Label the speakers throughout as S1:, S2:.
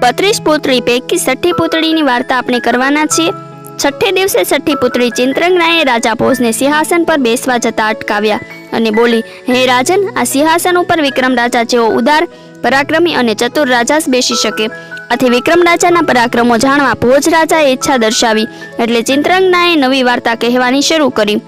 S1: 32 પુત્રી પૈકી છઠ્ઠી પુત્રીની વાર્તા આપણે કરવાના છીએ। છઠ્ઠે દિવસે છઠ્ઠી પુત્રી ચિંત્રંગનાએ રાજા ભોજને સિંહાસન પર બેસવા જતા અટકાવ્યા અને બોલી, હે રાજન, આ સિંહાસન ઉપર વિક્રમ રાજા જેવો ઉદાર, પરાક્રમી અને ચતુર રાજા જ બેસી શકે। આથી વિક્રમ રાજાના પરાક્રમો જાણવા ભોજ રાજાએ ઈચ્છા દર્શાવી એટલે ચિંત્રંગનાએ નવી વાર્તા કહેવાની શરૂ કરી।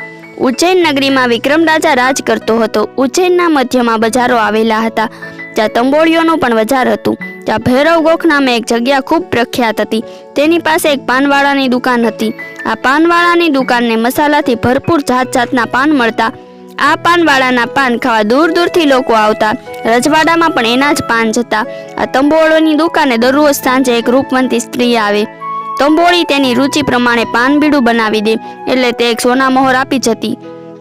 S1: ઉજ્જૈન નગરીમાં વિક્રમ રાજા રાજ કરતો હતો। ઉજ્જૈનના મધ્યમાં બજારો આવેલા હતા, ત્યાં તંબોળીઓનું પણ બજાર હતું। ત્યાં ભૈરવ ગોખ નામે એક જગ્યા ખૂબ પ્રખ્યાત હતી। તેની પાસે એક પાનવાળાની દુકાન હતી। આ પાનવાળાની દુકાનને મસાલાથી ભરપૂર જાત જાતના પાન મળતા। આ પાનવાળાના પાન ખાવા દૂર દૂરથી લોકો આવતા। રજવાડામાં પણ એના જ પાન જતા। આ તંબોળીની દુકાને દરરોજ સાંજે એક રૂપવંતી સ્ત્રી આવે। તંબોળી તેની રુચિ પ્રમાણે પાન બીડું બનાવી દે એટલે તે એક સોના મોહર આપી જતી।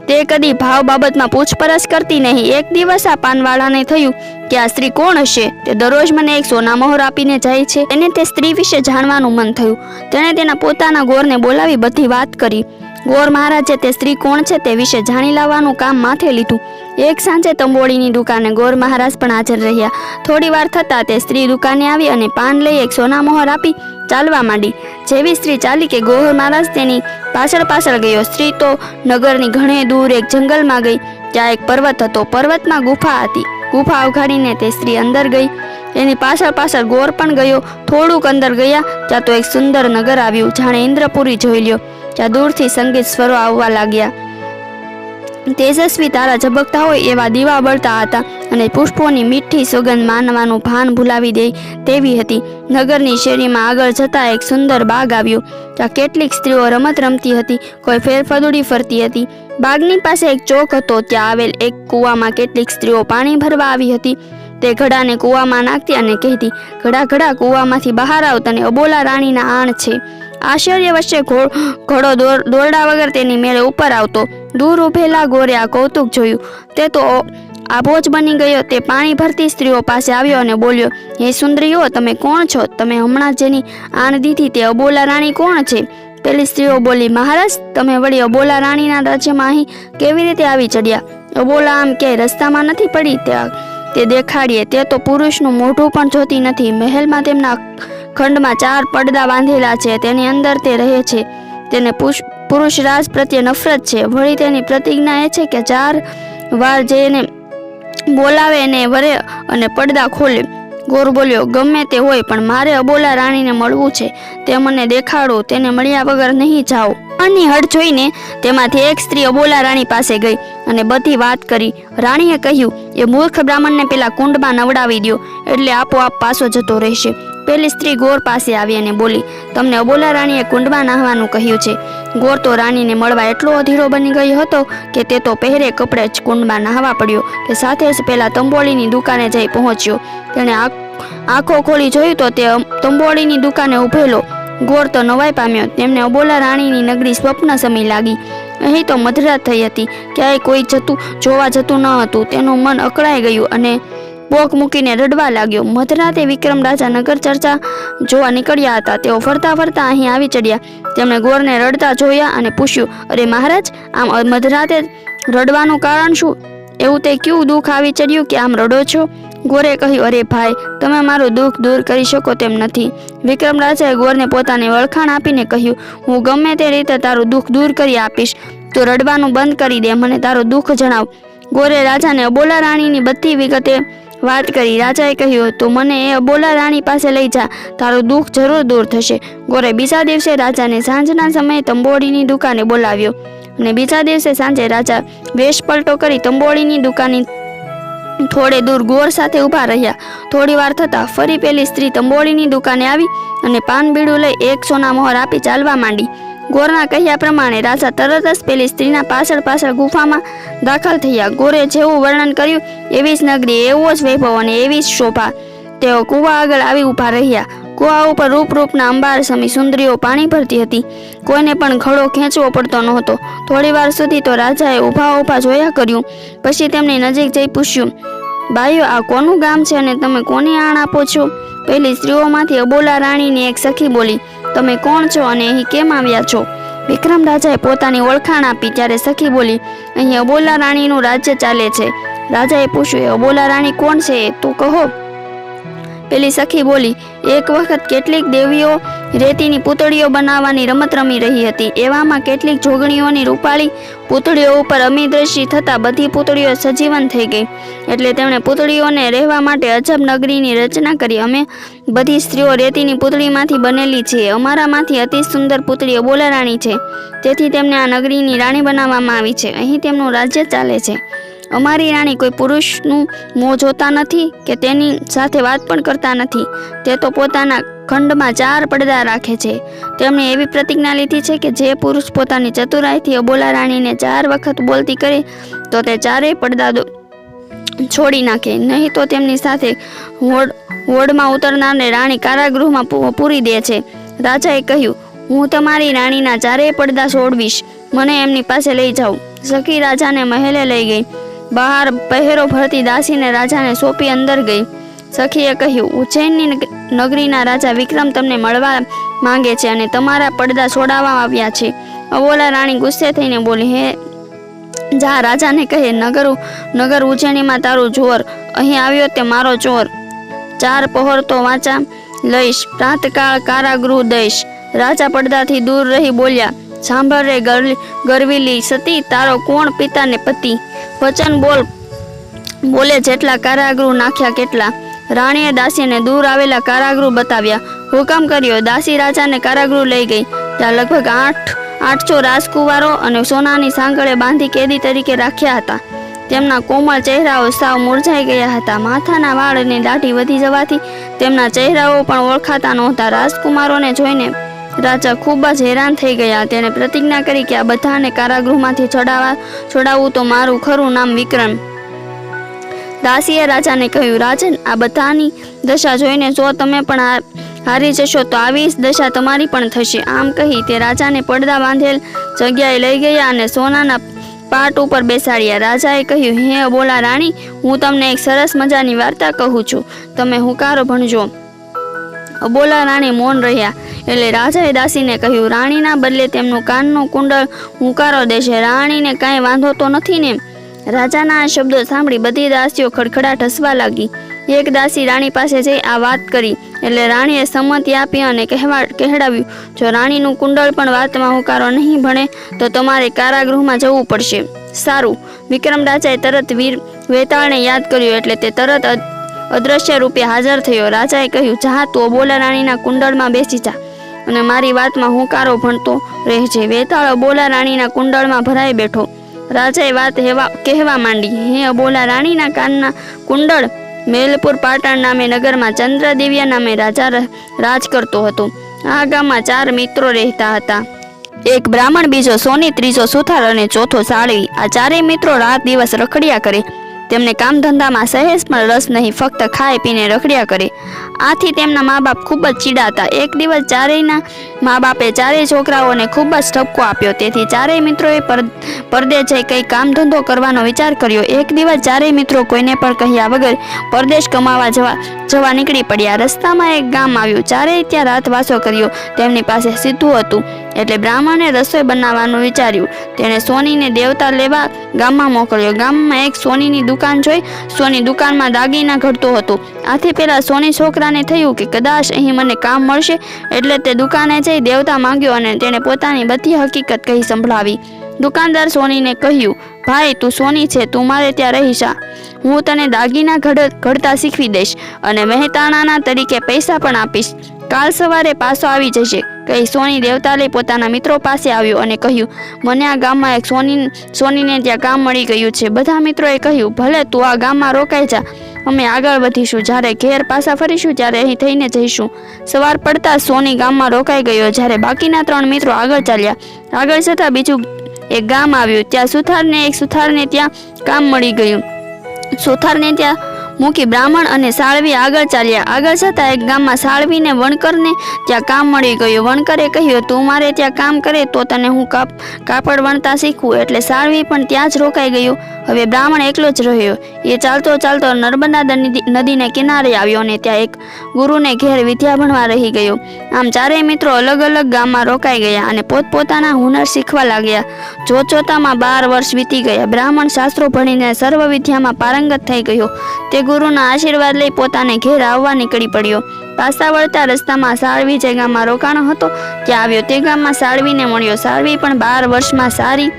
S1: તે કદી ભાવ બાબતમાં પૂછપરછ કરતી નહીં। એક દિવસ આ પાનવાળાને થયું કે આ સ્ત્રી કોણ હશે, તે દરરોજ મને એક સોના મોહર આપીને જાય છે। એને તે સ્ત્રી વિશે જાણવાનું મન થયું। તેણે તેના પોતાના ગોરને બોલાવી બધી વાત કરી। ગોર મહારાજે તે સ્ત્રી કોણ છે તે વિશે જાણી લાવવાનું કામ માથે લીધું। એક સાંજે તંબોળીની દુકાને ગોર મહારાજ પણ હાજર રહ્યા। થોડી વાર થતાં તે સ્ત્રી દુકાને આવી અને પાન લઈ એક સોના મોહર આપી ચાલવા માંડી। જેવી સ્ત્રી ચાલી કે ગોર મહારાજ તેની પાછળ પાછળ ગયો। સ્ત્રી તો નગરની ઘણે દૂર એક જંગલમાં ગઈ। ત્યાં એક પર્વત હતો। પર્વતમાં ગુફા હતી। ગુફા અવઘાડીને તે સ્ત્રી અંદર ગઈ। એની પાછળ પાછળ ગોર પણ ગયો। થોડુંક અંદર ગયા ત્યાં તો એક સુંદર નગર આવ્યું, જાણે ઇન્દ્રપુરી જોઈ લ્યો। ત્યાં દૂરથી સંગીત સ્વરો આવવા લાગ્યા। તેજસ્વી તારા ઝબકતા હોય એવા દીવા બળતા હતા અને પુષ્પોની મીઠી સુગંધ માનવાનું ભાન ભૂલાવી દે તેવી હતી। નગરની શેરીમાં આગળ જતા એક સુંદર બાગ આવ્યો। ત્યાં કેટલીક સ્ત્રીઓ રમત રમતી હતી, કોઈ ફેરફદુડી ફરતી હતી। બાગની પાસે એક ચોક હતો। ત્યાં આવેલ એક કૂવામાં કેટલીક સ્ત્રીઓ પાણી ભરવા આવી હતી। તે ઘડાને કૂવામાં નાખતી અને કહેતી, ઘડા ઘડા કૂવામાંથી બહાર આવ, તને અબોલા રાણીના આણ છે। આશ્ચર્ય વચ્ચે ઘોડો દોરડા વગર તેની મેળે ઉપર આવતો। દૂર ઉભેલા ગોરે આ કૌતુક જોયું। તે તો આભોજ બની ગયો। તે પાણી ભરતી સ્ત્રીઓ પાસે આવ્યો અને બોલ્યો, હે સુંદરીઓ, તમે કોણ છો? તમે હમણાં જેની આણ દીધી તે અબોલા રાણી કોણ છે? પેલી સ્ત્રીઓ બોલી, મહારાજ, તમે વળી અબોલા રાણીના રાજ્યમાં અહીં કેવી રીતે આવી ચડ્યા? અબોલા આમ ક્યાંય રસ્તામાં નથી પડી તે દેખાડીએ। તે તો પુરુષનું મોઢું પણ જોતી નથી। મહેલમાં તેમના ખંડમાં 4 પડદા બાંધેલા છે, તેની અંદર તે રહે છે। તેને પુરુષ રાજ પ્રત્યે નફરત છે। વળી તેની પ્રતિજ્ઞા એ છે કે 4 વાર જેને બોલાવે એને વરે અને પડદા ખોલે। ગોર બોલ્યો, ગમે તે હોય, પણ મારે અબોલા રાણીને મળવું છે। તે મને દેખાડો, તેને મળ્યા વગર નહીં જાઓ। આની હડ જોઈને તેમાંથી એક સ્ત્રી અબોલા રાણી પાસે ગઈ અને બધી વાત કરી। રાણીએ કહ્યું, એ મૂર્ખ બ્રાહ્મણને પેલા કુંડમાં નવડાવી દો, એટલે આપોઆપ પાછો જતો રહેશે। પેલી સ્ત્રી ગોર પાસે આવી અને બોલી, તમને અબોલા રાણીએ કુંડમાં નહાવાનું કહ્યું છે। ગોર તો રાણીને મળવા એટલો અધીરો બની ગયો હતો કે તે તો પહેરે કપડે જ કુંડમાં નહાવા પડ્યો કે સાથે જ પેલા તંબોળીની દુકાને જઈ પહોંચ્યો। તેણે આંખો ખોલી જોયું તો તે તંબોળીની દુકાને ઉભેલો ગોર તો નવાઈ પામ્યો। તેમને અબોલા રાણીની નગરી સ્વપ્ન સમી લાગી। અહીં તો મધરાત થઈ હતી, ક્યાંય કોઈ જોવા જતું ન હતું। તેનું મન અકળાઈ ગયું અને પોક મૂકીને રડવા લાગ્યો। મધરાતે વિક્રમ રાજા નગર ચર્ચા જોવા નીકળ્યા હતા। તેઓ ફરતા ફરતા અહીં આવી ચડ્યા। તેમણે ગોરને રડતા જોયા અને પૂછ્યું, અરે મહારાજ, આમ મધરાતે રડવાનું કારણ શું? એવું તે કેવું દુઃખ આવી ચડ્યું કે આમ રડો છો? ગોરે કહ્યું, અરે ભાઈ, તમે મારું દુઃખ દૂર કરી શકો તેમ નથી। વિક્રમ રાજાએ ગોરને પોતાની વળખાણ આપીને કહ્યું, હું ગમે તે રીતે તારું દુઃખ દૂર કરી આપીશ। તું રડવાનું બંધ કરી દે, મને તારું દુઃખ જણાવ। ગોરે રાજાને અબોલા રાણીની બધી વિગતે વાત કરી। રાજાએ કહ્યું, તો મને એ અબોલા રાણી પાસે લઈ જા, તારું દુઃખ જરૂર દૂર થશે। ગોરે બીજા દિવસે રાજાને સાંજના સમયે તંબોળીની દુકાને બોલાવ્યો અને બીજા દિવસે સાંજે રાજા વેશ પલટો કરી તંબોળીની દુકાને થોડે દૂર ગોર સાથે ઊભા રહ્યા। થોડી વાર થતાં ફરી પેલી સ્ત્રી તંબોળીની દુકાને આવી અને પાન બીડું લઈ એક સોના મોહર આપી ચાલવા માંડી। ગોરના કહ્યા પ્રમાણે રાજા તરત જ પેલી સ્ત્રીના પાછળ પાછળ ગુફામાં દાખલ થયા। ગોરે જેવું વર્ણન કર્યું એવી જ નગરી, એવો જ વૈભવ અને એવી જ શોભા। તેઓ કૂવા આગળ આવી ઊભા રહ્યા। કૂવા ઉપર રૂપના અંબાર સમી સુંદરીઓ પાણી ભરતી હતી। કોઈને પણ ઘડો ખેંચવો પડતો નહોતો। થોડી વાર સુધી તો રાજાએ ઊભા જોયા કર્યું। પછી તેમની નજીક જઈ પૂછ્યું, બાઈઓ, આ કોનું ગામ છે અને તમે કોની આણ આપો છો? પહેલી સ્ત્રીઓમાંથી અબોલા રાણીની એક સખી બોલી, તમે કોણ છો અને અહીં કેમ આવ્યા છો? વિક્રમ રાજાએ પોતાની ઓળખાણ આપી ત્યારે સખી બોલી, અહીં અબોલા રાણીનું રાજ્ય ચાલે છે। રાજાએ પૂછ્યું, અબોલા રાણી કોણ છે તો કહો। પેલી સખી બોલી, એક વખત કેટલીક દેવીઓ રેતીની પૂતળીઓ બનાવવાની રમત રમી રહી હતી. એવામાં કેટલીક જોગણીઓની રૂપાળી પૂતળીઓ ઉપર અમી દ્રષ્ટિ થતાં બધી પૂતળીઓ સજીવન થઈ ગઈ. એટલે તેમણે પૂતળીઓને રહેવા માટે અજબ નગરીની રચના કરી. અમે બધી સ્ત્રીઓ રેતીની પૂતળીમાંથી બનેલી છીએ. અમારામાંથી અતિ સુંદર પુત્રી અબોલા રાણી છે. તેથી તેમને આ નગરીની રાણી બનાવવામાં આવી છે. અહીં તેમનું રાજ્ય ચાલે છે. અમારી રાણી કોઈ પુરુષનું મોં જોતા નથી કે તેની સાથે વાત પણ કરતા નથી. તે તો પોતાના ખંડમાં 4 પડદા રાખે છે. તેમણે એવી પ્રતિજ્ઞા લીધી છે કે જે પુરુષ પોતાની ચતુરાઈથી અબોલા રાણીને 4 વખત બોલતી કરે તો તે 4 પડદા છોડી નાખે, નહીં તો તેમની સાથે હોડમાં ઉતરનારને રાણી કારાગૃહમાં પૂરી દે છે. રાજાએ કહ્યું, હું તમારી રાણીના 4 પડદા છોડવીશ. મને એમની પાસે લઈ જાઓ. સખી રાજાને મહેલે લઈ ગઈ. બહાર પહેરો ભરતી દાસીને રાજાને સોંપી અંદર ગઈ. સખીએ કહ્યું, ઉજ્જૈનની નગરીના રાજા વિક્રમ તમને મળવા માંગે છે અને તમારા પડદા છોડાવવા આવ્યા છે. અબોલા રાણી ગુસ્સે થઈને બોલી, હે જા, રાજાને કહે, નગર ઉજ્જૈનીમાં તારું જોર, અહીં આવ્યો તે મારો ચોર. 4 પહોર તો વાંચા લઈશ, પ્રાતકાળ કારાગૃહ દઈશ. રાજા પડદાથી દૂર રહી બોલ્યા, સાંભળ રે ગરવીલી સતી, તારો કોણ પિતાને પતિ? વચન બોલે જેટલા કારાગૃહ નાખ્યા કેટલા. રાણીએ દાસીને દૂર આવેલા કારાગૃહ બતાવ્યા. હુકમ કર્યો, દાસી રાજાને કારાગૃહ લઈ ગઈ. ત્યાં લગભગ 800 રાજકુંવારો અને સોનાની સાંકળે બાંધી કેદી તરીકે રાખ્યા હતા. તેમના કોમળ ચહેરાઓ સાવ મુરઝાઈ ગયા હતા. માથાના વાળ અને દાઢી વધી જવાથી તેમના ચહેરાઓ પણ ઓળખાતા નહોતા. રાજકુમારોને જોઈને રાજા ખૂબ જ હેરાન થઈ ગયા. તેને પ્રતિજ્ઞા કરી કે આ બધાને કારાગૃહમાંથી છોડાવવું તો મારું ખરું નામ વિક્રમ. દાસીએ રાજાને કહ્યું, રાજન, આ બધાની દશા જોઈને જો તમે પણ હારી જશો તો આવી દશા તમારી પણ થશે. આમ કહી તે રાજાને પડદા બાંધેલ જગ્યાએ લઈ ગયા અને સોનાના પાટ ઉપર બેસાડ્યા. રાજાએ કહ્યું, હે અબોલા રાણી, હું તમને એક સરસ મજાની વાર્તા કહું છું, તમે હુંકારો ભણજો. અબોલા રાણી મૌન રહ્યા. એટલે રાજાએ દાસીને કહ્યું, રાણીના બદલે તેમનું કાનનું કુંડળ હુંકારો દેશે. રાણીને કાંઈ વાંધો તો નથી ને? રાજાના આ શબ્દો સાંભળી બધી દાસીઓ ખડખડાટ હસવા લાગી. એક દાસી રાણી પાસે જઈ આ વાત કરી. એટલે રાણીએ સંમતિ આપી અને કહેવડાવ્યું, જો રાણીનું કુંડળ પણ વાતમાં હુંકારો નહીં ભણે તો તમારે કારાગૃહમાં જવું પડશે. સારું. વિક્રમ રાજાએ તરત વીર વેતાળને યાદ કર્યો એટલે તે તરત અદ્રશ્ય રૂપે હાજર થયો. રાજાએ કહ્યું, જા, તું અબોલા રાણીના કુંડળમાં બેસી જા અને મારી વાતમાં હુંકારો ભણતો રહેજે. વેતાળ અબોલા રાણીના કુંડળમાં ભરાઈ બેઠો. રાજાએ વાત કહેવા માંડી, હે અબોલા રાણીના કાનના કુંડળ, મેલપુર પાટણ નામે નગરમાં ચંદ્રદેવ્યા નામે રાજા રાજ કરતો હતો. આ ગામમાં 4 મિત્રો રહેતા હતા. એક બ્રાહ્મણ, બીજો સોની, ત્રીજો સુથાર અને ચોથો સાળવી. આ 4 મિત્રો રાત દિવસ રખડ્યા કરે. તેમને કામ ધંધામાં સહેજ પણ રસ નહીં, ફક્ત ખાઈ પીને રખડ્યા કરે. આથી તેમના મા બાપ ખૂબ જ ચીડાતા. એક દિવસ 4ના મા બાપે 4 છોકરાઓને ખૂબ જ ઠપકો આપ્યો. તેથી 4 મિત્રોએ પરદેશ જઈ કંઈ કામ ધંધો કરવાનો વિચાર કર્યો. એક દિવસ 4 મિત્રો કોઈને પણ કહ્યા વગર પરદેશ કમાવા જવા નીકળી પડ્યા. રસ્તામાં એક ગામ આવ્યું. 4 ત્યાં રાતવાસો કર્યો. તેમની પાસે સીધું હતું એટલે બ્રાહ્મણે રસોઈ બનાવવાનું વિચાર્યું. તેણે સોનીને દેવતા લેવા ગામમાં મોકલ્યો. ગામમાં એક સોનીની દુકાન જોઈ. સોની દુકાનમાં દાગીના ઘડતો હતો. આથી પેલા સોની છોકરાને થયું કે કદાચ અહીં મને કામ મળશે. એટલે તે દુકાને જઈ દેવતા માંગ્યો અને તેણે પોતાની બધી હકીકત કહી સંભળાવી. દુકાનદાર સોનીને કહ્યું, ભાઈ, તું સોની છે, તું મારે ત્યાં રહીશ. હું તને દાગીના ઘડતા શીખવી દઈશ અને મહેતાણાના તરીકે પૈસા પણ આપીશ. કાલ સવારે પાછો આવી જશે. કહી સોની દેવતા લઈ પોતાના મિત્રો પાસે આવ્યો અને કહ્યું, મને આ ગામમાં એક સોનીને ત્યાં કામ મળી ગયું છે. બધા મિત્રોએ કહ્યું, ભલે, તું આ ગામમાં રોકાઈ જા, અમે આગળ વધીશું. જ્યારે ઘેર પાછા ફરીશું ત્યારે અહીં થઈને જઈશું. સવાર પડતા સોની ગામમાં રોકાઈ ગયો. જ્યારે બાકીના 3 મિત્રો આગળ ચાલ્યા. આગળ જતાં બીજું એક ગામ આવ્યું. ત્યાં એક સુથારને ત્યાં કામ મળી ગયું. સુથારને ત્યાં મૂકી બ્રાહ્મણ અને સાળવી આગળ ચાલ્યા. આગળ જતાં એક ગામમાં સાળવીને વણકરને ત્યાં કામ મળી ગયું. વણકરે કહ્યું, તું મારે ત્યાં કામ કરે તો તને હું કાપડ વણતા શીખવું. એટલે સાળવી પણ ત્યાં જ રોકાઈ ગયું. હવે બ્રાહ્મણ એકલો જ રહ્યો. એ ચાલતો ચાલતો નર્મદા નદીને કિનારે આવ્યો અને ત્યાં એક ગુરુને ઘેર વિદ્યા ભણવા રહી ગયો. આમ 4 મિત્રો અલગ અલગ ગામમાં રોકાઈ ગયા અને પોતપોતાના હુનર શીખવા લાગ્યા. જોતજોતામાં 12 વર્ષ વીતી ગયા. બ્રાહ્મણ શાસ્ત્રો ભણીને સર્વ વિદ્યામાં પારંગત થઈ ગયો. તે ગુરુના આશીર્વાદ લઈ પોતાને ઘેર આવવા નીકળી પડ્યો. પાછા વળતા રસ્તામાં સાળવી જે ગામમાં રોકાણો હતો ત્યાં આવ્યો. તે ગામમાં સાળવીને મળ્યો. સાળવી પણ 12 વર્ષમાં સારી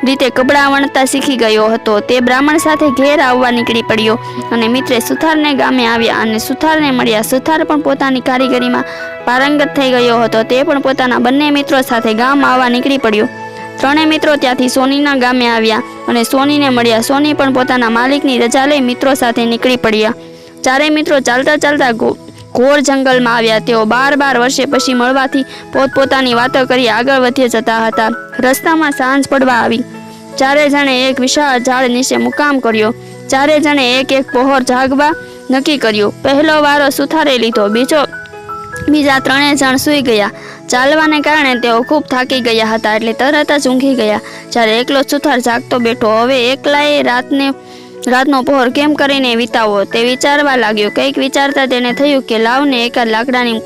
S1: રીતે કપડાં વણતા શીખી ગયો હતો. તે બ્રાહ્મણ સાથે ઘેર આવવા નીકળી પડ્યો અને મિત્રે સુથારને ગામે આવ્યા અને સુથારને મળ્યા. સુથાર પણ પોતાની કારીગરીમાં પારંગત થઈ ગયો હતો. તે પણ પોતાના બંને મિત્રો સાથે ગામ આવવા નીકળી પડ્યો. ત્રણેય મિત્રો ત્યાંથી સોનીના ગામે આવ્યા અને સોનીને મળ્યા. સોની પણ પોતાના માલિકની રજા લઈ મિત્રો સાથે નીકળી પડ્યા. ચારેય મિત્રો ચાલતા ચાલતા ઘોર જંગલમાં આવ્યા. તેઓ 12 વર્ષે પછી મળવાથી પોતપોતાની વાતો કરી આગળ વધી જતા હતા. રસ્તામાં સાંજ પડવા આવી. ચારે જણે એક વિશાળ ઝાડ નીચે મુકામ કર્યો. ચારે જણે એક પહોર જાગવા નક્કી કર્યું. પહેલો વારો સુથારે લીધો. બીજા 3 જણ સૂઈ ગયા. ચાલવાને કારણે તેઓ ખૂબ થાકી ગયા હતા એટલે તરત જ ઊંઘી ગયા. જ્યારે એકલો સુથાર જાગતો બેઠો. હવે એકલાએ રાતનો પહોર કેમ કરીને વિતાવો તે વિચારવા લાગ્યો. કંઈક વિચારતા તેને થયું કે લાવને એકાદ લાકડાની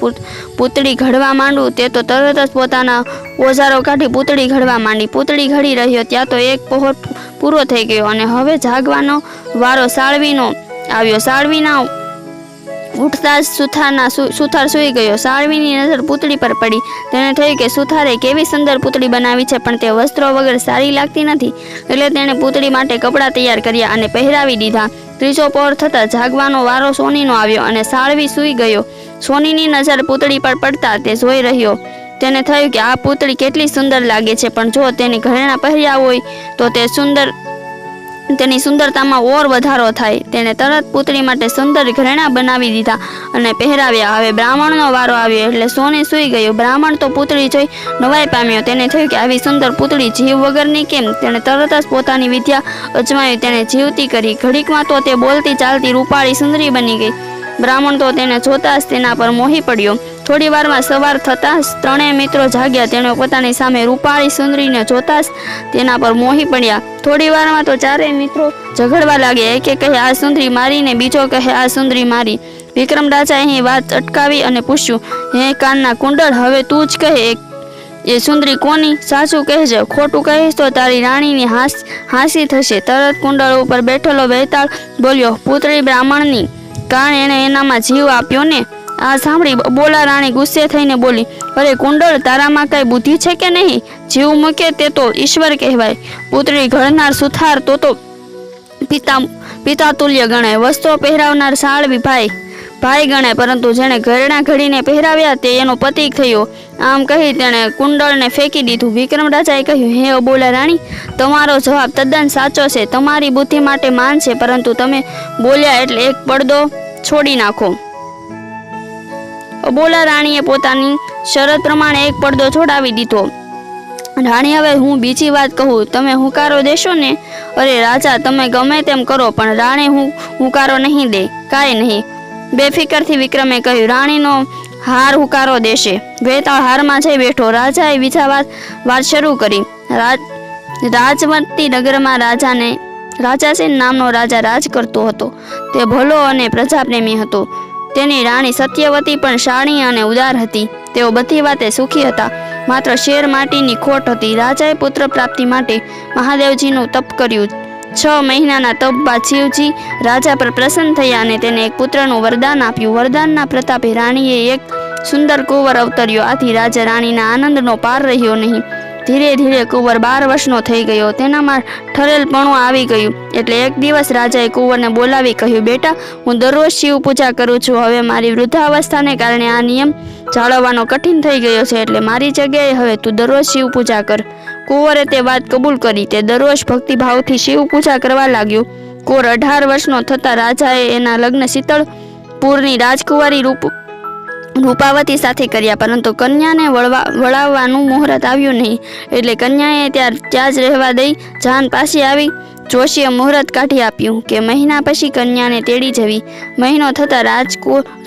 S1: પૂતળી ઘડવા માંડું. તે તો તરત જ પોતાના ઓજારો કાઢી પૂતળી ઘડવા માંડી. પૂતળી ઘડી રહ્યો ત્યાં તો એક પહોર પૂરો થઈ ગયો અને હવે જાગવાનો વારો સાળવીનો આવ્યો. સાળવીના ઉઠતા જ સુથાર સૂઈ ગયો. સાળવીની નજર પૂતળી પર પડી. તેને થયું કે સુથારે કેવી સુંદર પૂતળી બનાવી છે, પણ તે વસ્ત્રો વગર સારી લાગતી નથી. એટલે તેણે પૂતળી માટે કપડાં તૈયાર કર્યા અને પહેરાવી દીધા. ત્રીજો પહોર થતાં જાગવાનો વારો સોનીનો આવ્યો અને સાળવી સૂઈ ગયો. સોનીની નજર પૂતળી પર પડતા તે જોઈ રહ્યો. તેને થયું કે આ પૂતળી કેટલી સુંદર લાગે છે, પણ જો તેની ઘરેણાં પહેર્યા હોય તો તેની સુંદરતામાં ઓર વધારો થાય. તેણે તરત પૂતળી માટે સુંદર ઘરેણાં બનાવી દીધા અને પહેરાવ્યા. હવે બ્રાહ્મણનો વારો આવ્યો એટલે સોની સૂઈ ગયો. બ્રાહ્મણ તો પૂતળી જોઈ નવાઈ પામ્યો. તેને થયું કે આવી સુંદર પૂતળી જીવ વગરની કેમ? તેણે તરત જ પોતાની વિદ્યા અજમાવી. તેણે જીવતી કરી. ઘડીકમાં તો તે બોલતી ચાલતી રૂપાળી સુંદરી બની ગઈ. બ્રાહ્મણ તો તેને જોતા જ તેના પર મોહી પડ્યો. થોડી વારમાં સવાર થતાં જ 3 મિત્રો જાગ્યા. તેણે પોતાની સામે રૂપાળી સુંદરીને જોતા જ તેના પર મોહી પડ્યા. થોડી વારમાં તો 4 મિત્રો ઝઘડવા લાગ્યા. એકે કહે આ સુંદરી મારી ને બીજો કહે આ સુંદરી મારી. વિક્રમ રાજાએ અહીં વાત અટકાવી અને પૂછ્યું, હે કાનના કુંડળ, હવે તું જ કહે એ સુંદરી કોની? સાચું કહેજે. ખોટું કહીશ તો તારી રાણીની હાંસી થશે. તરત કુંડળ ઉપર બેઠેલો વૈતાળ બોલ્યો, પુત્રી બ્રાહ્મણની, કારણ એણે એનામાં જીવ આપ્યો ને. આ સાંભળી બોલા રાણી ગુસ્સે થઈને બોલી, અરે કુંડળ, તારામાં કઈ બુદ્ધિ છે કે નહીં? જીવ મૂકે તે તો ઈશ્વર કહેવાય. પુત્રી ઘડનાર સુથાર તો પિતા તુલ્ય ગણાય. વસ્ત્રો પહેરાવનાર સાળવી ભાઈ ગણાય. પરંતુ જેણે ઘરેણા ઘડીને પહેરાવ્યા તે એનો પતિ થયો. આમ કહી તેણે કુંડળને ફેંકી દીધું. વિક્રમ રાજાએ કહ્યું, હે અબોલા રાણી, તમારો જવાબ તદ્દન સાચો છે. તમારી બુદ્ધિ માટે માન છે, પરંતુ તમે બોલ્યા એટલે એક પડદો છોડી નાખો. અબોલા રાણીએ પોતાની શરત પ્રમાણે એક પડદો છોડાવી દીધો. રાણી, હવે હું બીજી વાત કહું, તમે હુંકારો દેશો ને? અરે રાજા, તમે ગમે તેમ કરો, પણ રાણી હુંકારો નહીં દે. કાંઈ નહીં, બેફિકરથી વિક્રમે કહ્યું. રાણીનો હાર હુંકારો દેશે. વેતાળ હારમાં જઈ બેઠો. રાજાએ બીજા વાત શરૂ કરી. રાજવંતી નગરમાં રાજાસેન નામનો રાજા રાજ કરતો હતો. તે ભલો અને પ્રજાપ્રેમી હતો. તેની રાણી સત્યવતી પણ શાણી અને ઉદાર હતી. તેઓ બધી વાતે સુખી હતા. માત્ર શેર માટીની ખોટ હતી. રાજાએ પુત્ર પ્રાપ્તિ માટે મહાદેવજીનું તપ કર્યું. 6 મહિનાના તપ બાદ શિવજી રાજા પર પ્રસન્ન થયા અને તેને એક પુત્રનું વરદાન આપ્યું. વરદાનના પ્રતાપે રાણીએ એક સુંદર કુંવર અવતર્યો. આથી રાજા રાણીના આનંદનો પાર રહ્યો નહીં. ધીરે ધીરે કુંવર 12 વર્ષનો થઈ ગયો. તેનામાં ઠરેલપણું આવી ગયું. એટલે એક દિવસ રાજાએ કુંવરને બોલાવી કહ્યું, બેટા, હું દરરોજ શિવ પૂજા કરું છું. હવે મારી વૃદ્ધાવસ્થાને કારણે આ નિયમ જાળવવાનો કઠિન થઈ ગયો છે. એટલે મારી જગ્યાએ હવે તું દરરોજ શિવ પૂજા કર. કુંવરે તે વાત કબૂલ કરી. તે દરરોજ ભક્તિભાવથી શિવ પૂજા કરવા લાગ્યો. કુંવર 18 વર્ષનો થતાં રાજાએ એના લગ્ન શીતળપુરની રાજકુમારી રૂપાવતી સાથે કર્યા. પરંતુ કન્યાને વળાવવાનું મુહૂર્ત આવ્યું નહીં. એટલે કન્યાએ ત્યાં જ રહેવા દઈ જાન પાછી આવી. જોશીએ મુહૂર્ત કાઢી આપ્યું કે મહિના પછી કન્યાને તેડી જવી. મહિનો થતાં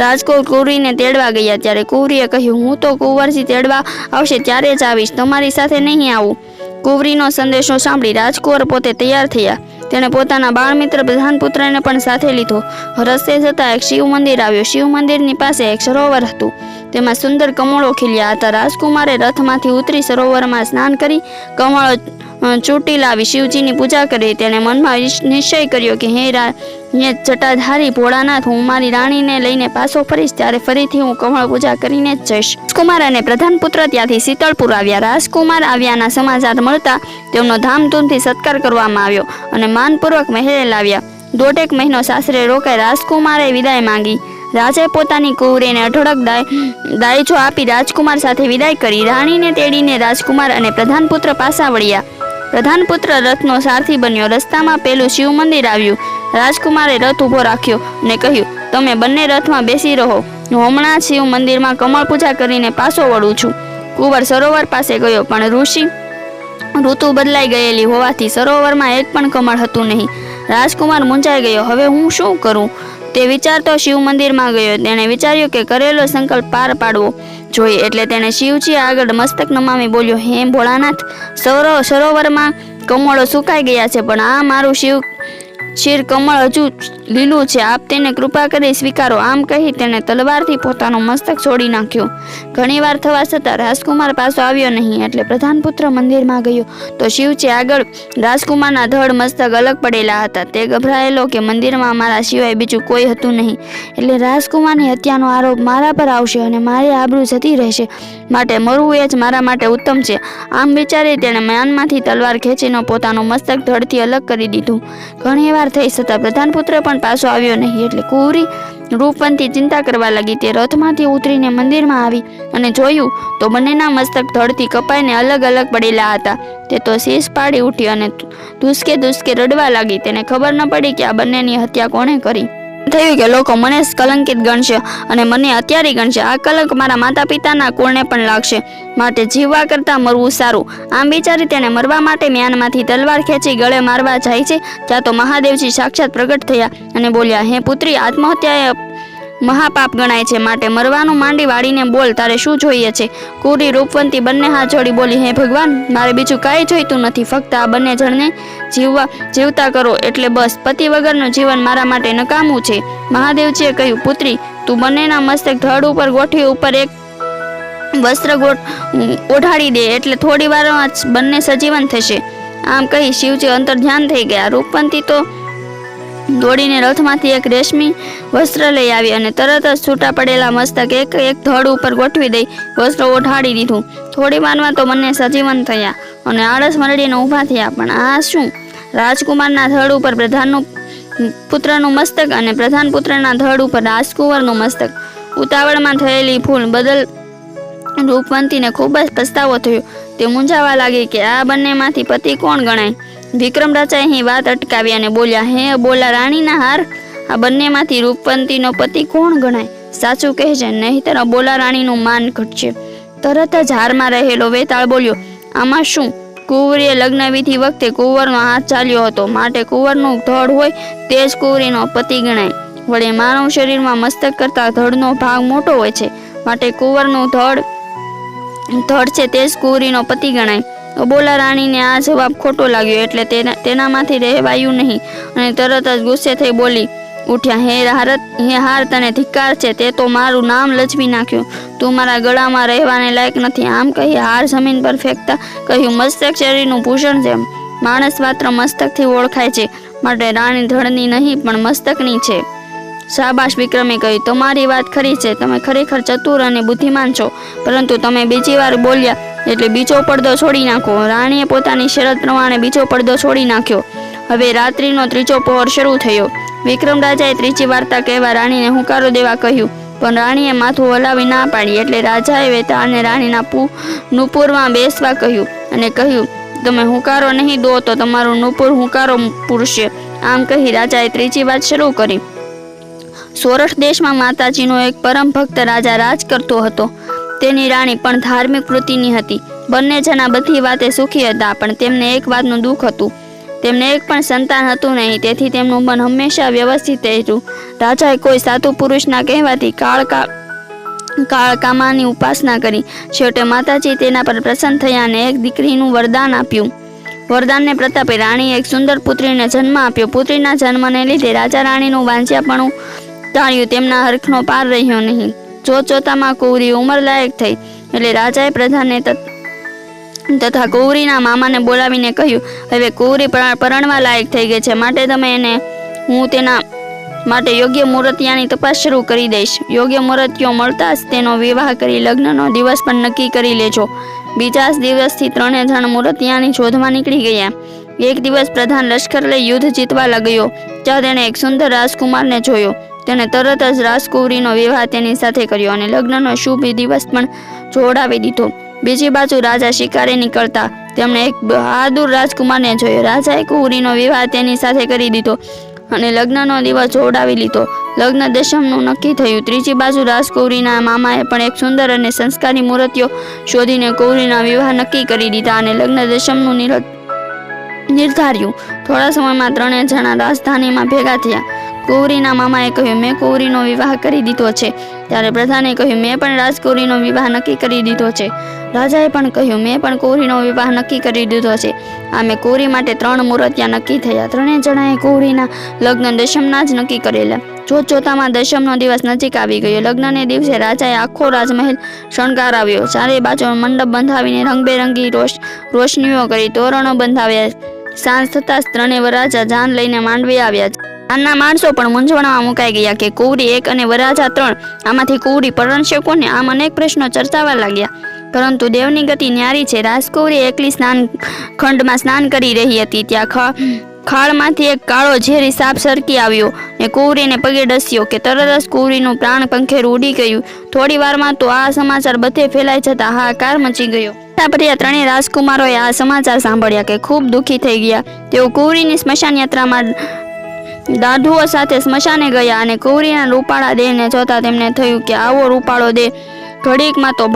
S1: રાજકોટ કુંવરીને તેડવા ગયા. ત્યારે કુંવરીએ કહ્યું, હું તો કુંવરજી તેડવા આવશે ત્યારે જ આવીશ, તમારી સાથે નહીં આવું. કુંવરીનો સંદેશો સાંભળી રાજકુંવર પોતે તૈયાર થયા. તેણે પોતાના બાળમિત્ર પ્રધાનપુત્રને પણ સાથે લીધો. રસ્તે જતાં એક શિવ મંદિર આવ્યો. શિવ મંદિરની પાસે એક સરોવર હતું. તેમાં સુંદર કમળો ખીલ્યા હતા. રાજકુમારે રથમાંથી ઉતરી સરોવરમાં સ્નાન કરી કમળો ચૂંટી લાવી શિવજીની પૂજા કરી. તેણે મનમાં નિશ્ચય કર્યો કે હે જટાધારી ભોળાનાથ, હું મારી રાણીને લઈને પાછો ફરીશ ત્યારે ફરીથી હું કમળ પૂજા કરીને જ જઈશ. રાજકુમાર અને પ્રધાનપુત્ર ત્યાંથી શીતળપુર આવ્યા. રાજકુમાર આવ્યાના સમાચાર મળતા તેમનો ધામધૂમથી સત્કાર કરવામાં આવ્યો અને માનપૂર્વક મહેલે લાવ્યા. 1.5 મહિનો સાસરે રોકાઈ રાજકુમારે વિદાય માંગી. રાજાએ પોતાની કુંવરીને અઢળક દાયજો આપી રાજકુમાર સાથે વિદાય કરી. રાણીને તેડીને રાજકુમાર અને પ્રધાનપુત્ર પાછા વળ્યા. પ્રધાનપુત્ર રથનો સારથી બન્યો. રસ્તામાં પેલું શિવ મંદિર આવ્યું. રાજકુમારે રથ ઊભો રાખ્યો અને કહ્યું, તમે બંને રથમાં બેસી રહો, હું હમણાં જ શિવ મંદિરમાં કમળ પૂજા કરીને પાછો વળું છું. કુંવર સરોવર પાસે ગયો, પણ ઋતુ બદલાઈ ગયેલી હોવાથી સરોવરમાં એક પણ કમળ હતું નહીં. રાજકુમાર મૂંઝાઈ ગયો. હવે હું શું કરું તે વિચારતો શિવ મંદિરમાં ગયો. તેણે વિચાર્યું કે કરેલો સંકલ્પ પાર પાડવો જોઈએ, એટલે તેણે શિવજી આગળ મસ્તક નમાવી બોલ્યો, હે ભોળાનાથ, સરોવરમાં કમળો સુકાઈ ગયા છે, પણ આ મારું શિર કમળ હજુ લીલું છે, આપ તેને કૃપા કરી સ્વીકારો. આમ કહી તેણે તલવારથી પોતાનું મસ્તક છોડી નાખ્યું. ઘણીવાર થવા છતાં રાજકુમાર પાછો આવ્યો નહીં, એટલે પ્રધાનપુત્ર મંદિરમાં ગયો તો શિવજી આગળ રાજકુમારના ધડ મસ્તક અલગ પડેલા હતા. તે ગભરાયેલો કે મંદિરમાં મારા સિવાય બીજું કોઈ હતું નહીં, એટલે રાજકુમારની હત્યાનો આરોપ મારા પર આવશે અને મારી આબરૂ જતી રહેશે, માટે મરવું એ જ મારા માટે ઉત્તમ છે. આમ વિચારી તેણે મ્યાનમાંથી તલવાર ખેંચીને પોતાનું મસ્તક ધડથી અલગ કરી દીધું. ઘણીવાર થઈ છતાં પ્રધાનપુત્ર પણ પાછો આવ્યો નહીં, એટલે કુંવરી રૂપવંતી ચિંતા કરવા લાગી. તે રથમાંથી ઉતરીને મંદિરમાં આવી અને જોયું તો બંનેના મસ્તક ધડથી કપાઈને અલગ અલગ પડેલા હતા. તે તો શીશ પાડી ઉઠી અને ધુસકે રડવા લાગી. તેને ખબર ન પડી કે આ બંનેની હત્યા કોણે કરી. થયું કે લોકો મને કલંકિત ગણશે અને મને હત્યારી ગણશે. આ કલંક મારા માતા પિતાના કુળને પણ લાગશે, માટે જીવવા કરતાં મરવું સારું. આમ વિચારી તેને મરવા માટે મ્યાનમાંથી તલવાર ખેંચી ગળે મારવા જાય છે, ત્યાં તો મહાદેવજી સાક્ષાત પ્રગટ થયા અને બોલ્યા, હે પુત્રી, આત્મહત્યા એ મહાપાપ ગણાય છે, માટે મરવાનું માંડી વાળીને બોલ, તારે શું જોઈએ છે? કુંવરી રૂપવંતી બંને હાથ જોડી બોલી, હે ભગવાન, મારે બીજું કાંઈ જોઈતું નથી, ફક્ત આ બંને જણને જીવતા કરો એટલે બસ. પતિ વગરનું જીવન મારા માટે નકામું છે. મહાદેવજીએ કહ્યું, પુત્રી, તું બંનેના મસ્તક ધડ ઉપર ગોઠવી ઉપર એક વસ્ત્ર ઓઢાડી દે, એટલે થોડી વારમાં જ બંને સજીવન થશે. આમ કહી શિવજી અંતર ધ્યાન થઈ ગયા. રૂપવંતી તો દોડીને રથમાંથી એક રેશમી વસ્ત્ર લઈ આવી અને તરત જ છૂટા પડેલા મસ્તક એક ધડ ઉપર ગોઠવી દઈ વસ્ત્ર ઓઢાડી દીધું. થોડી વારમાં તો બંને સજીવન થયા અને આળસ મરડીને ઊભા થયા. પણ આ શું? રાજકુમારના ધડ ઉપર પ્રધાનનું પુત્રનું મસ્તક અને પ્રધાનપુત્રના ધડ ઉપર રાજકુંવરનું મસ્તક. ઉતાવળમાં થયેલી ભૂલ બદલ રૂપવંતીને ખૂબ જ પસ્તાવો થયો. તે મૂંઝાવા લાગી કે આ બંનેમાંથી પતિ કોણ ગણાય. વિક્રમ રાજાએ અહીં વાત અટકાવી અને બોલ્યા, હે બોલા રાણીના હાર, આ બંનેમાંથી રૂપવંતીનો પતિ કોણ ગણાય? સાચું કહેજે, નહીંતર બોલા રાણીનું માન ઘટશે. તરત જ હારમાં રહેલો વેતાળ બોલ્યો, આમાં શું? કુંવરીએ લગ્ન વિધિ વખતે કુંવરનો હાથ ચાલ્યો હતો, માટે કુંવરનું ધડ હોય તે જ કુંવરીનો પતિ ગણાય. વળે માનવ શરીરમાં મસ્તક કરતાં ધડનો ભાગ મોટો હોય છે, માટે કુંવરનું ધડ છે તે જ કુંવરીનો પતિ ગણાય. બોલા રાણીને આ જવાબ ખોટો લાગ્યો, એટલે તેનામાંથી રહેવાયું નહીં અને તરત જ ગુસ્સે થઈ બોલી ઉઠ્યા, હે હાર, તને ધિક્કાર છે, તે તો મારું નામ લજવી નાખ્યું, તું મારા ગળામાં રહેવાને લાયક નથી. આમ કહી હાર જમીન પર ફેંકતા કહ્યું, મસ્તક શરીરનું ભૂષણ છે, માણસ માત્ર મસ્તકથી ઓળખાય છે, માટે રાણી ધડની નહીં પણ મસ્તકની છે. શાબાશ, વિક્રમે કહ્યું, તમારી વાત ખરી છે, તમે ખરેખર ચતુર અને બુદ્ધિમાન છો, પરંતુ તમે બીજી વાર બોલ્યા એટલે બીજો પડદો છોડી નાખો. રાણીએ પોતાની શરત પ્રમાણે બીજો પડદો છોડી નાખ્યો. હવે રાત્રિનો ત્રીજો પહોર શરૂ થયો. વિક્રમ રાજાએ ત્રીજી વાર્તા કહેવા રાણીને હુંકારો દેવા કહ્યું, પણ રાણીએ માથું હલાવી ના પાડી, એટલે રાજાએ વેતાળને રાણીના નુપુરમાં બેસવા કહ્યું અને કહ્યું, તમે હુંકારો નહીં દો તો તમારું નુપુર હુંકારો પૂરશે. આમ કહી રાજાએ ત્રીજી વાત શરૂ કરી. સોરઠ દેશમાં માતાજીનો એક પરમ ભક્ત રાજા રાજ કરતો હતો. તેની રાણી પણ ધાર્મિક વૃત્તિની હતી. બંને જણા બધી વાતે સુખી હતા, પણ તેમને એક વાતનું દુઃખ હતું. તેમને એક પણ સંતાન હતું નહીં, તેથી તેમનું મન હંમેશા વ્યવસ્થિત રહેતું. રાજાએ કોઈ સાધુ પુરુષના કહેવાથી કાળકામાની ઉપાસના કરી. છેવટે માતાજી તેના પર પ્રસન્ન થયા અને એક દીકરીનું વરદાન આપ્યું. વરદાનને પ્રતાપે રાણીએ એક સુંદર પુત્રીને જન્મ આપ્યો. પુત્રીના જન્મને લીધે રાજા રાણીનું વાંચ્યાપણું ટાળ્યું. તેમના હરખનો પાર રહ્યો નહીં. જોતજોતામાં કુંવરી ઉંમરલાયક થઈ, એટલે રાજાએ તથા કુંવરીના મામાને બોલાવીને કહ્યું, હવે કુંવરી પરણવા લાયક થઈ ગઈ છે, માટે તમે એને હું તેના માટે યોગ્ય મૂર્તિયાની તપાસ શરૂ કરી દઈશ. યોગ્ય મૂર્તિઓ મળતા જ તેનો વિવાહ કરી લગ્નનો દિવસ પણ નક્કી કરી લેજો. બીજા જ દિવસથી 3 જણ મૂર્તિયાની શોધવા નીકળી ગયા. એક દિવસ પ્રધાન લશ્કર લઈ યુદ્ધ જીતવા લાગ્યો. ત્યાં તેણે એક સુંદર રાજકુમારને જોયો. તેણે તરત જ રાજકુંવરીનો વિવાહ તેની સાથે કર્યો અને લગ્નનો શુભ દિવસ પણ જોડાવી દીધો. બીજી બાજુ રાજા શિકારે નીકળતા તેમણે એક બહાદુર રાજકુમારને જોયો. રાજાએ કુંવરીનો વિવાહ તેની સાથે કરી દીધો અને લગ્નનો દિવસ જોડાવી લીધો. લગ્ન દશમનું નક્કી થયું. ત્રીજી બાજુ રાજકુંવરીના મામાએ પણ એક સુંદર અને સંસ્કારી મૂર્તિઓ શોધીને કુંવરીના વિવાહ નક્કી કરી દીધા અને લગ્ન દશમનું નિર્ધાર્યું. થોડા સમયમાં 3 જણા રાજધાનીમાં ભેગા થયા. કુંવરીના મામાએ કહ્યું, મેં કુંવરીનો વિવાહ કરી દીધો છે. ત્યારે પ્રધાને કહ્યું, મેં પણ રાજકુંવરીનો વિવાહ નક્કી કરી દીધો છે. રાજાએ પણ કહ્યું, મેં પણ કુંવરીનો વિવાહ નક્કી કરી દીધો છે. આમે કુંવરી માટે 3 મૂર્તિયા નક્કી થયા. 3 જણાએ કુંવરીના લગ્ન દશમના જ નક્કી કરેલા. જોતજોતામાં દશમનો દિવસ નજીક આવી ગયો. લગ્નને દિવસે રાજાએ આખો રાજમહેલ શણગારાવ્યો. ચારે બાજુ મંડપ બંધાવીને રંગબેરંગી રોશનીઓ કરી તોરણો બંધાવ્યા. સાંજ થતાં 3 વરરાજા જાન લઈને માંડવી આવ્યા. જાનના માણસો પણ મૂંઝવણમાં મુકાઈ ગયા કે કુંવરી 1 અને વરરાજા 3, આમાંથી કુંવરી પરણશે કોને? આમ અનેક પ્રશ્નો ચર્ચાવા લાગ્યા. પરંતુ દેવની ગતિ ન્યારી છે. રાજકુંવરી એકલી ખંડમાં સ્નાન કરી રહી હતી. ત્યાં ખાળમાંથી એક કાળો ઝેરી સાપ સરકી આવ્યો ને કુંવરીને પગે ડસ્યો કે તરત જ કુંવરીનું પ્રાણ પંખેરું ઉડી ગયું. થોડી વારમાં તો આ સમાચાર બધે ફેલાઈ જતા હાહાકાર મચી ગયો. ભર્યા 3 રાજકુમારોએ આ સમાચાર સાંભળ્યા કે ખૂબ દુઃખી થઈ ગયા. તેઓ કુંવરીની સ્મશાન યાત્રામાં દાઢુઓ સાથે સ્મશાને ગયા અને કુંવરીના રૂપાળા દેહને જોતા તેમને થયું કે આવો રૂપાળો દેહ ઘડીકમાં તો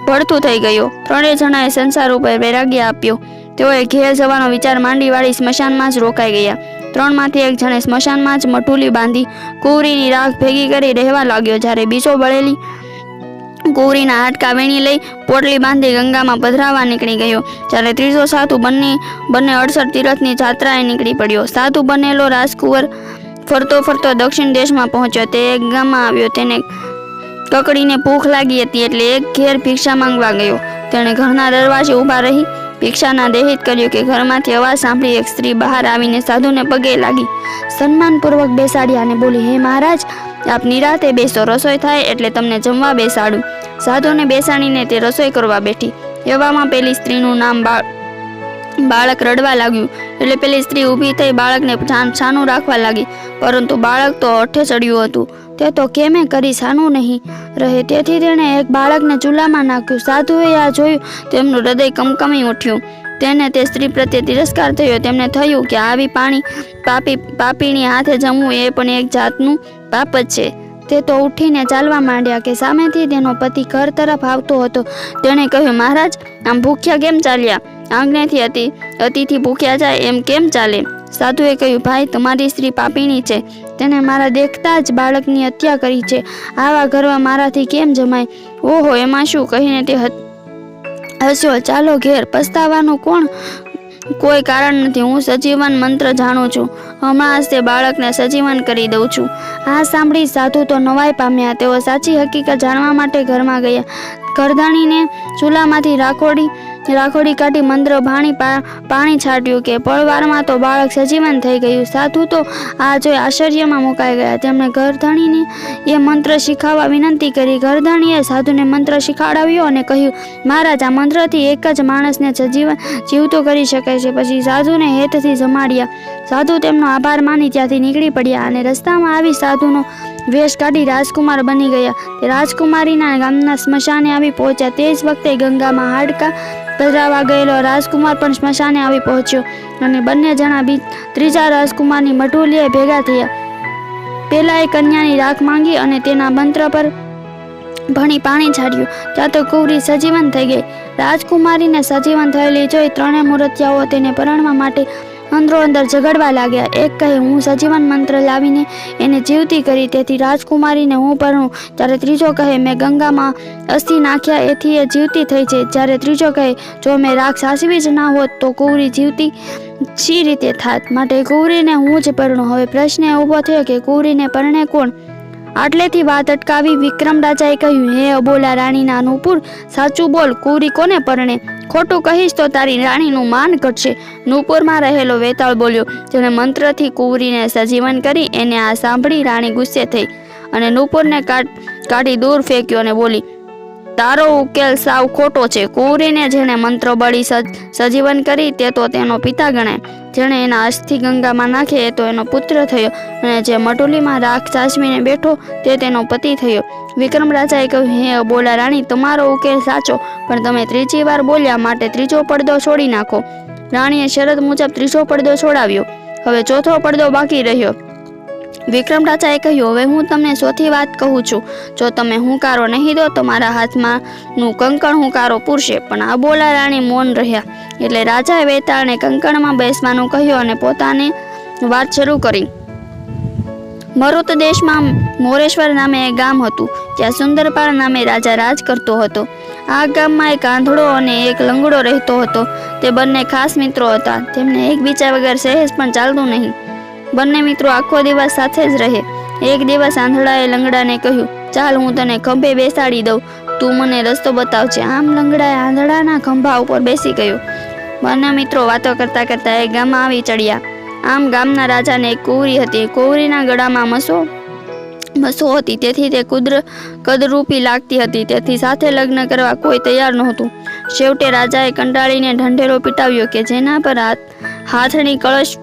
S1: ભડતું થઈ ગયો. 3 જણાએ સંસાર ઉપર વૈરાગ્ય આપ્યો. તેઓએ ઘેર જવાનો વિચાર માંડીવાળી સ્મશાનમાં જ રોકાઈ ગયા. 3 માંથી એક જણે સ્મશાનમાં જ મટુલી બાંધી કુંવરીની રાખ ભેગી કરી રહેવા લાગ્યો. જ્યારે બીજો બળેલી કુંવરીના હાડકા વીણી લઈ પોટલી બાંધી ગંગામાં પધરાવા નીકળી ગયો. જ્યારે ત્રીજો સાધુ બંને 68 તીર્થની જાત્રાએ નીકળી પડ્યો. સાધુ બનેલો રાજકુંવર ફરતો દક્ષિણ દેશમાં પહોંચ્યો. તે એક ગામમાં આવ્યો. તેને કકડીને ભૂખ લાગી હતી એટલે એક ઘેર ભિક્ષા માંગવા ગયો. તેણે ઘરના દરવાજે ઊભા રહી ભિક્ષાના દેહિત કર્યું કે ઘરમાંથી અવાજ સાંભળી એક સ્ત્રી બહાર આવીને સાધુને પગે લાગી. સન્માનપૂર્વક બેસાડ્યા અને બોલી, હે મહારાજ, આપ નિરાતે બેસો, રસોઈ થાય એટલે તમને જમવા બેસાડું. સાધુને બેસાડીને તે રસોઈ કરવા બેઠી. એવામાં પેલી સ્ત્રીનું નામ બાળક રડવા લાગ્યું. એટલે પેલી સ્ત્રી ઊભી થઈ બાળકને છાનું રાખવા લાગી. પરંતુ બાળક તો અઠે ચડ્યું હતું. તે તો કેમે કરી છાનું નહીં રહે, તેથી તેણે એક બાળકને ચૂલામાં નાખ્યું. સાધુએ આ જોયું. તેમનું હૃદય કમકમી ઉઠ્યું. તેને તે સ્ત્રી પ્રત્યે તિરસ્કાર થયો. તેમને થયું કે આવી પાપીની હાથે જમવું એ પણ એક જાતનું પાપ જ છે. તે તો ઉઠીને ચાલવા માંડ્યા કે સામેથી તેનો પતિ ઘર તરફ આવતો હતો. તેણે કહ્યું, મહારાજ, આમ ભૂખ્યા કેમ ચાલ્યા? આંગણેથી અતિથિ ભૂખ્યા જાય એમ કેમ ચાલે? સાધુએ કહ્યું, ભાઈ, તમારી સ્ત્રી પાપીણી છે. તેને મારા દેખતા જ બાળકની હત્યા કરી છે. આવા ઘરમાં મારાથી કેમ જમાય? ઓહો, એમાં શું કહીને તે હસ્યો. ચાલો ઘેર, પસ્તાવાનું કોઈ કારણ નથી. હું સજીવન મંત્ર જાણું છું. હમણાં જ તે બાળકને સજીવન કરી દઉં છું. આ સાંભળી સાધુ તો નવાઈ પામ્યા. તેઓ સાચી હકીકત જાણવા માટે ઘરમાં ગયા. કરધાણીને ચૂલામાંથી રાખોડી કાઢી મંત્ર પાણી છાંટ્યું કે પળવારમાં તો બાળક સજીવન થઈ ગયું. સાધુ તો આ જોઈ આશ્ચર્યમાં મુકાઈ ગયા. તેમણે ગરધણીને એ મંત્ર શીખવવા વિનંતી કરી. ગરધણીએ સાધુને મંત્ર શીખવાડ્યો અને કહ્યું, મહારાજ, આ મંત્રથી એક જ માણસને જીવતો કરી શકાય છે. પછી સાધુને હેતથી જમાડ્યા. સાધુ તેમનો આભાર માની ત્યાંથી નીકળી પડ્યા અને રસ્તામાં આવી સાધુનો વેશ કાઢી રાજકુમાર બની ગયા. તે રાજકુમારીના ગામના સ્મશાને આવી પહોંચ્યા. તે જ વખતે ગંગામાં હાડકા પધરાવા ગયેલો રાજકુમાર પણ સ્મશાને આવી પહોંચ્યો અને બંને જણા ત્રીજા રાજકુમારની મટુલીએ ભેગા થયા. પેલાએ કન્યાની રાખ માંગી અને તેના મંત્ર પર ભણી પાણી છાડ્યું. ત્યાં તો કુંવરી સજીવન થઈ ગઈ. રાજકુમારીને સજીવન થયેલી જોઈ 3 મૂર્તિયાઓ તેને પરણવા માટે અંદરો અંદર ઝઘડવા લાગ્યા. એક કહે, હું સજીવન મંત્ર લાવીને એને જીવતી કરી, તેથી રાજકુમારીને હું પરણું. જ્યારે ત્રીજો કહે, મેં ગંગામાં અસ્થિ નાખ્યા, એથી એ જીવતી થઈ છે. જ્યારે ત્રીજો કહે, જો મેં રાખ સાચવી જ ના હોત તો કુંવરી જીવતી શી રીતે થાત? માટે કુંવરીને હું જ પરણું. હવે પ્રશ્ન ઊભો થયો કે કુંવરીને પરણે કોણ? આટલેથી વાત અટકાવી વિક્રમ રાજાએ કહ્યું, હે અબોલા રાણીના નૂપુર, સાચું બોલ, કુંવરી કોને પરણે? ખોટું કહીશ તો તારી રાણીનું માન ઘટશે. નૂપુરમાં રહેલો વેતાળ બોલ્યો, જેણે મંત્રથી કુંવરીને સજીવન કરી. એને આ સાંભળી રાણી ગુસ્સે થઈ અને નૂપુરને કાઢી દૂર ફેંક્યો અને બોલી, તારો ઉકેલ સાવ ખોટો છે. કુંવરીને જેણે મંત્ર બળી સજીવન કરી તે તો તેનો પિતા ગણાય. જેણે એના અસ્થિ ગંગામાં નાખે એ તો એનો પુત્ર થયો, અને જે મટુલીમાં રાખ સાચવીને બેઠો તે તેનો પતિ થયો. વિક્રમ રાજાએ કહ્યું, હે અબોલા રાણી, તમારો ઉકેલ સાચો, પણ તમે ત્રીજી વાર બોલ્યા માટે ત્રીજો પડદો છોડી નાખો. રાણીએ શરત મુજબ ત્રીજો પડદો છોડાવ્યો. હવે ચોથો પડદો બાકી રહ્યો. વિક્રમ રાજાએ કહ્યું, હવે હું તમને ચોથી વાત કહું છું. જો તમે હુંકારો નહીં દો તો મારા હાથમાંનું કંકણ હુંકારો પૂરશે. પણ અબોલા રાણી મૌન રહ્યા. એટલે રાજાએ વેતાળને કંકણમાં બેસવાનું કહ્યું અને પોતાની વાત શરૂ કરી. મરુત દેશમાં મોરેશ્વર નામે એક ગામ હતું. ત્યાં સુંદરપાળ નામે રાજા રાજ કરતો હતો. આ ગામમાં એક આંધળો અને એક લંગડો રહેતો હતો. તે બંને ખાસ મિત્રો હતા. તેમને એકબીજા વગર સહેજ પણ ચાલતું નહીં. બંને મિત્રો આખો દિવસ સાથે જ રહે. એક દિવસ આંધળાએ લંગડાને કહ્યું, ચાલ હું તને ખંભે બેસાડી દઉં, તું મને રસ્તો બતાવજે. આમ લંગડાએ આંધળાના ખંભા ઉપર બેસી ગયો. બંને મિત્રો વાતો કરતા કરતા એક ગામમાં આવી ચડ્યા. આમ ગામના રાજાને એક કુંવરી હતી. કુંવરીના ગળામાં મસો હતી, તેથી તે કદરૂપી લાગતી હતી. તેથી સાથે લગ્ન કરવા કોઈ તૈયાર નહોતું. છેવટે રાજાએ કંટાળીને ઢંઢેરો પીટાવ્યો કે જેના પર હાથની કળશ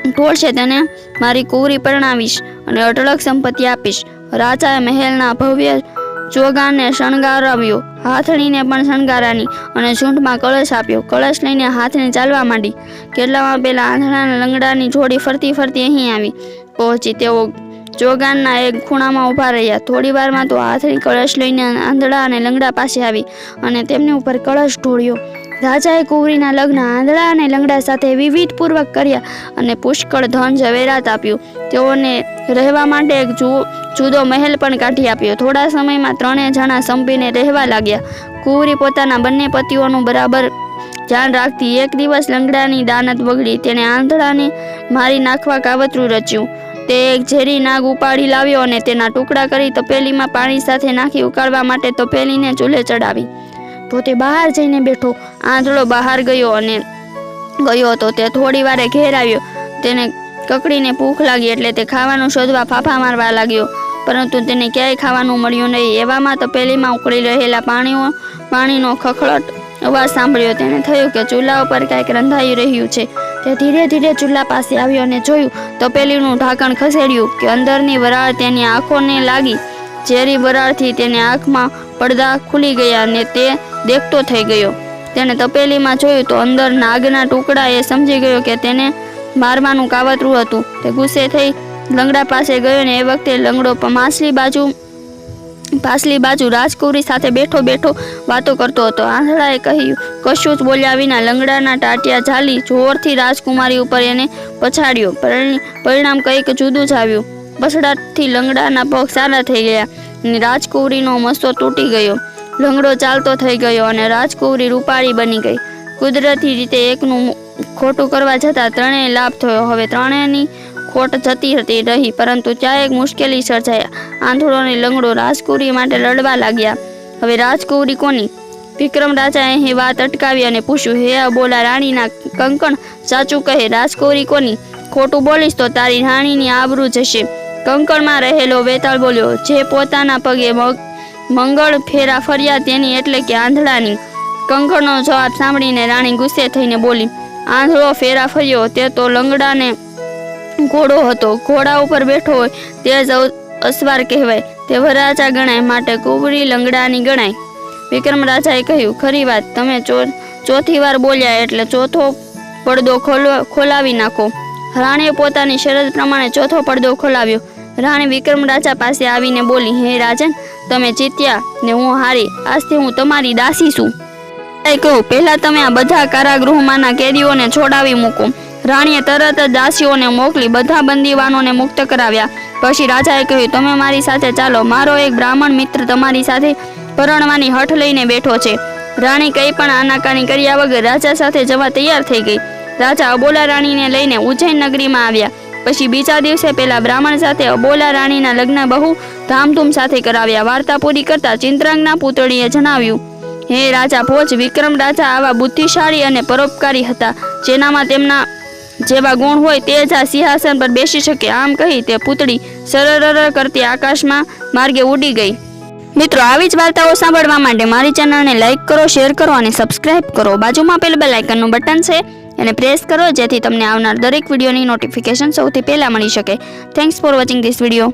S1: ઢોળશે તેને મારી કુંવરી પરણાવીશ અને અઢળક સંપત્તિ આપીશ. રાજાએ મહેલના ભવ્ય ચોગાને શણગારાવ્યો. હાથણીને પણ શણગારાની અને ઝૂંટમાં કળશ આપ્યો. કળશ લઈને હાથણી ચાલવા માંડી. કેટલામાં પેલા આંધળાના લંગડાની જોડી ફરતી ફરતી અહીં આવી પહોંચી. તેઓ ચોગાનના એક ખૂણામાં ઊભા રહ્યા. થોડી વારમાં તો હાથણી કળશ લઈને આંધળા અને લંગડા પાસે આવી અને તેમની ઉપર કળશ ઢોળ્યો. રાજાએ કુંવરીના લગ્ન આંધળા અને લંગડા સાથે વિધિપૂર્વક કર્યા અને પુષ્કળ ધન ઝવેરાત આપ્યું. તેઓને રહેવા માટે એક જુદો મહેલ પણ કાઢી આપ્યો. થોડા સમયમાં ત્રણેય જણા સંપીને રહેવા લાગ્યા. કુંવરી પોતાના બંને પતિઓનું બરાબર ધ્યાન રાખતી. એક દિવસ લંગડાની દાનત બગડી. તેણે આંધળાને મારી નાખવા કાવતરું રચ્યું. તે એક ઝેરી નાગ ઉપાડી લાવ્યો અને તેના ટુકડા કરી તપેલીમાં પાણી સાથે નાખી ઉકાળવા માટે તપેલીને ચૂલે ચડાવી. પોતે બહાર જઈને બેઠો. આંધળો બહાર ગયો હતો. તે થોડી વારે ઘેર આવ્યો. તેને કકડીને ભૂખ લાગી એટલે તે ખાવાનું શોધવા ફાફા મારવા લાગ્યો, પરંતુ તેને ક્યાંય ખાવાનું મળ્યું નહીં. એવામાં તપેલીમાં ઉકળી રહેલા પાણીનો ખખડટ અવાજ સાંભળ્યો. તેને થયું કે ચૂલા ઉપર કાંઈક રંધાઈ રહ્યું છે. તે ધીરે ધીરે ચૂલા પાસે આવ્યો અને જોયું. તપેલીનું ઢાંકણ ખસેડ્યું કે અંદરની વરાળ તેની આંખોને લાગી. ઝેરી વરાળથી તેની આંખમાં પડદા ખુલી ગયા અને તે દેખતો થઈ ગયો. તેણે તપેલીમાં જોયું તો અંદર નાગના ટુકડા. એ સમજી ગયો કે તેને મારવાનું કાવતરું હતું. તે ગુસ્સે થઈ લંગડા પાસે ગયો ને એ વખતે લંગડો પાછલી બાજુ રાજકુંવરી સાથે બેઠો વાતો કરતો હતો. આંધળાએ કહ્યું, કશું જ બોલ્યા વિના લંગડાના ટાટિયા ઝાલી જોરથી રાજકુમારી ઉપર એને પછાડ્યો. પરિણામ કંઈક જુદું જ આવ્યું. બસડાથી લંગડાના પગ સારા થઈ ગયા અને રાજકુંવરીનો મસ્તો તૂટી ગયો. લંગડો ચાલતો થઈ ગયો અને રાજકુંવરી રૂપાળી બની ગઈ. કુદરતી રીતે એકનું ખોટું કરવા જતાં ત્રણેય લાભ થયો. હવે ત્રણેયની ખોટ જતી રહી, પરંતુ ત્યાં એક મુશ્કેલી સર્જાયા. આંધળો અને લંગડો રાજકુંવરી માટે લડવા લાગ્યા. હવે રાજકુંવરી કોની? વિક્રમ રાજાએ અહીં વાત અટકાવી અને પૂછ્યું, હે અબોલા રાણીના કંકણ, સાચું કહે, રાજકુંવરી કોની? ખોટું બોલીશ તો તારી રાણીની આબરૂ જશે. કંકણમાં રહેલો વેતાળ બોલ્યો, જે પોતાના પગે મંગળ ફેરા ફર્યા તેની, એટલે કે આંધળાની. કંકણનો જવાબ સાંભળીને રાણી ગુસ્સે થઈને બોલી, આંધળો ફેરા ફર્યો તે તો લંગડાને ઘોડો હતો. ઘોડા ઉપર બેઠો હોય તે જ અસવાર કહેવાય. તે વરરાજા ગણાય, માટે કુંવરી લંગડાની ગણાય. વિક્રમ રાજાએ કહ્યું, ખરી વાત, તમે ચોથી વાર બોલ્યા એટલે ચોથો પડદો ખોલાવી નાખો. રાણીએ પોતાની શરત પ્રમાણે ચોથો પડદો ખોલાવ્યો. રાણી વિક્રમ રાજા પાસે આવીને બોલી, હે રાજન, તમે જીત્યા ને હું હારી. આજથી હું તમારી દાસી છું. કહ્યું, પહેલા તમે આ બધા કારાગૃહમાંના કેદીઓને છોડાવી મૂકો. રાણીએ તરત જ દાસીઓને મોકલી બધા બંદીવાનોને મુક્ત કરાવ્યા. પછી રાજાએ કહ્યું, તમે મારી સાથે ચાલો. મારો એક બ્રાહ્મણ મિત્ર તમારી સાથે પરણવાની હઠ લઈને બેઠો છે. રાણી કંઈ પણ આનાકાની કર્યા વગર રાજા સાથે જવા તૈયાર થઈ ગઈ. રાજા અબોલા રાણીને લઈને ઉજ્જૈન નગરીમાં આવ્યા. પછી બીજા દિવસે પેલા બ્રાહ્મણ સાથે અબોલા રાણીના લગ્ન બહુ ધામધૂમ સાથે કરાવ્યા. વાર્તા પૂરી કરતા ચિંત્રાંગના પુતળીએ જણાવ્યું, હે રાજા ભોજ, વિક્રમ રાજા આવા બુદ્ધિશાળી અને પરોપકારી હતા, જેનામાં તેમના જેવા ગુણ હોય તે જ આ સિંહાસન પર બેસી શકે. આમ કહી તે પુતળી સરર કરતી આકાશમાં માર્ગે ઉડી ગઈ. મિત્રો, આવી જ વાર્તાઓ સાંભળવા માટે મારી ચેનલને લાઈક કરો, શેર કરો અને સબસ્ક્રાઇબ કરો. બાજુમાં પેલું બેલ આઇકનનું બટન છે એને પ્રેસ કરો, જેથી તમને આવનાર દરેક વિડીયોની નોટિફિકેશન સૌથી પહેલા મળી શકે. Thanks for watching this video.